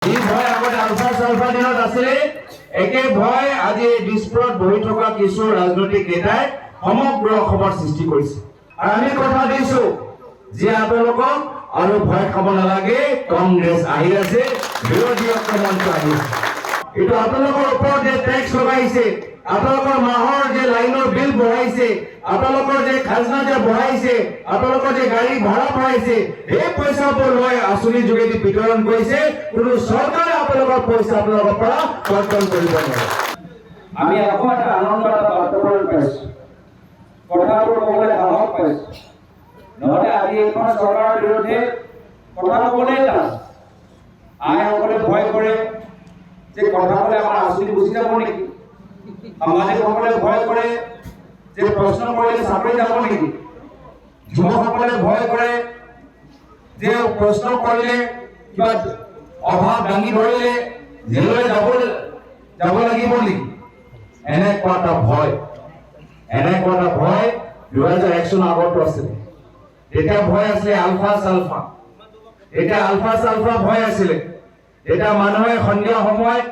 যি ভয় আগতে আলফা চালফা দিনত আছিলে একে ভয় আজি ডিস্প্ৰত বহি থকা কিছু ৰাজনৈতিক নেতাই সমগ্ৰ অসমৰ সৃষ্টি কৰিছে। আৰু আমি কথা দিছো যে আপোনালোকক আৰু ভয় খাব নালাগে, কংগ্ৰেছ আহি আছে, বিৰোধী মঞ্চ আহি আছে। এইটো আপোনালোকৰ ওপৰত যে টেক্স লগাইছে, আপোনালোকৰ মাহৰ যে লাইনৰ বিল বঢ়াইছে, আপোনালোকৰ যে খাজনা যে বঢ়াইছে, আপোনালোকৰ যে গাড়ী ভাড়া বঢ়াইছে, এই পইচাবোৰ লৈ আঁচনি যোগেদি বিতৰণ কৰিছে। কোনো চৰকাৰে আপোনালোকৰ পইচা আপোনালোকৰ পৰা কৰ্তন কৰিব নোৱাৰে। আমি আকৌ এটা আনন্দ এটা বাৰ্তাবৰণ পাইছো, কথাবোৰ ক'বলৈ সাহস পাইছো। নহ'লে আজি এইখন চৰকাৰৰ বিৰুদ্ধে কথা ক'বলেই টান। আইসকলে ভয় কৰে যে কথা ক'লে আমাৰ আঁচনি গুচি যাব নেকি, সাংবাদিকসকলে ভয় কৰে যে প্ৰশ্ন কৰিলে চাকৰি যাব নেকি, যুৱকসকলে ভয় কৰে যে প্ৰশ্ন কৰিলে কিবা অভাৱ দাঙি ধৰিলে জেললৈ যাব লাগিব নেকি। এনেকুৱা এটা ভয় 2001 চনৰ আগতো আছিলে। তেতিয়া ভয় আছিলে আলফা চালফা, এতিয়া আলফা চালফা ভয় আছিলে। এতিয়া মানুহে সন্ধিয়া সময়ত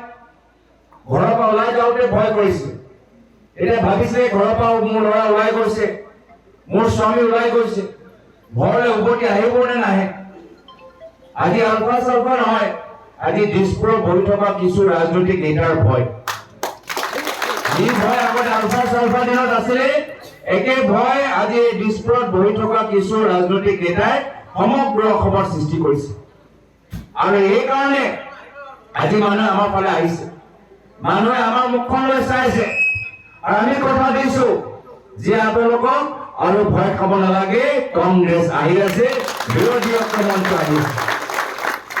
ঘৰৰ পৰা ওলাই যাওঁতে ভয় কৰিছিলে। এতিয়া ভাবিছিলে ঘৰৰ পৰা মোৰ ল'ৰা ওলাই গৈছে, মোৰ স্বামী ওলাই গৈছে, ঘৰলৈ উভতি আহিব নে নাহে। আজি আলফা চালফা নহয়, আজি ডিস্প্ৰত বহি থকা কিছু ৰাজনৈতিক নেতাৰ ভয়। যি ভয় আগতে আলফা চালফা দিনত আছিলে একে ভয় আজি ডিস্প্ৰত বহি থকা কিছু ৰাজনৈতিক নেতাই সমগ্ৰ অসমৰ সৃষ্টি কৰিছে। আৰু এইকাৰণে আজি মানুহে আমাৰ ফালে আহিছে, মানুহে আমাৰ মুখখনলৈ চাইছে। আৰু আমি কথা দিছো যে আপোনালোকক আৰু ভয় খাব নালাগে, কংগ্ৰেছ আহি আছে, বিৰোধী মঞ্চ আহি আছে।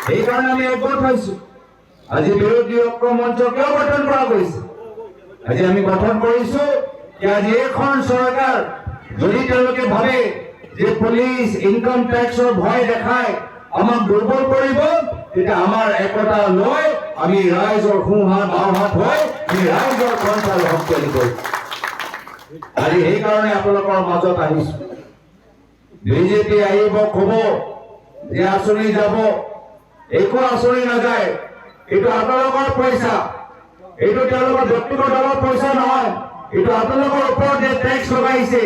সেইকাৰণে আমি একগোট হৈছো। আজি বিৰোধী মঞ্চ কিয় গঠন কৰা গৈছে? আজি আমি গঠন কৰিছো যে আজি এখন চৰকাৰ যদি তেওঁলোকে ভাবে যে পুলিচ ইনকাম টেক্সৰ ভয় দেখাই আমাক দুৰ্বল কৰিব, তেতিয়া আমাৰ একতা লৈ আমি ৰাইজৰ সোঁহাত বাওঁহাত হৈ আমি ৰাইজৰ কণ্ঠৰ শক্তিশালী কৰিম। আজি সেইকাৰণে আপোনালোকৰ মাজত আহিছো। বিজেপি আহিব ক'ব যে আঁচনি যাব, একো আঁচনি নাযায়। এইটো আপোনালোকৰ পইচা, এইটো তেওঁলোকৰ ব্যক্তিগত দলৰ পইচা নহয়। এইটো আপোনালোকৰ ওপৰত যে টেক্স লগাইছে,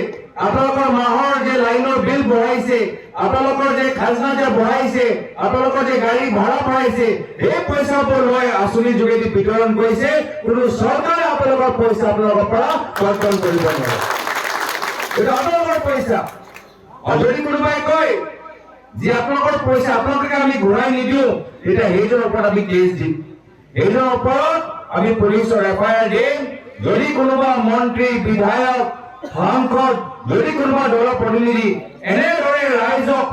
আপোনালোকৰ মাহৰ যে লাইনৰ বিল বঢ়াইছে, আপোনালোকৰ যে খাজনা যে বঢ়াইছে, আপোনালোকৰ যে গাড়ী ভাড়া বঢ়াইছে, এই পইচাবোৰ লৈ আঁচনি যোগেদি বিতৰণ কৰিছে। কোনো চৰকাৰে আপোনালোকৰ পইচা আপোনালোকৰ পৰা কৰ্তন কৰিব নোৱাৰে। এইটো আপোনালোকৰ পইচা। আৰু যদি কোনোবাই কয় যে আপোনালোকৰ পইচা আপোনালোকে আমি ঘূৰাই নিদিওঁ, তেতিয়া সেইজনৰ ওপৰত আমি কেছ দিম, সেইজনৰ ওপৰত আমি পুলিচৰ FIR দিম। যদি কোনোবা মন্ত্ৰী, বিধায়ক, সাংসদ, যদি কোনোবা দলৰ প্ৰতিনিধি এনেদৰে ৰাইজক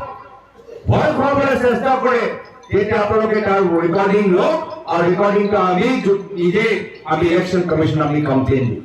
ভয় খুৱাবলৈ চেষ্টা কৰে, তেতিয়া আপোনালোকে তাৰ ৰেকৰ্ডিং লওক। আৰু ৰেকৰ্ডিংটো আমি নিজে ইলেকশ্যন কমিশ্যন আমি কমপ্লেইন দিম।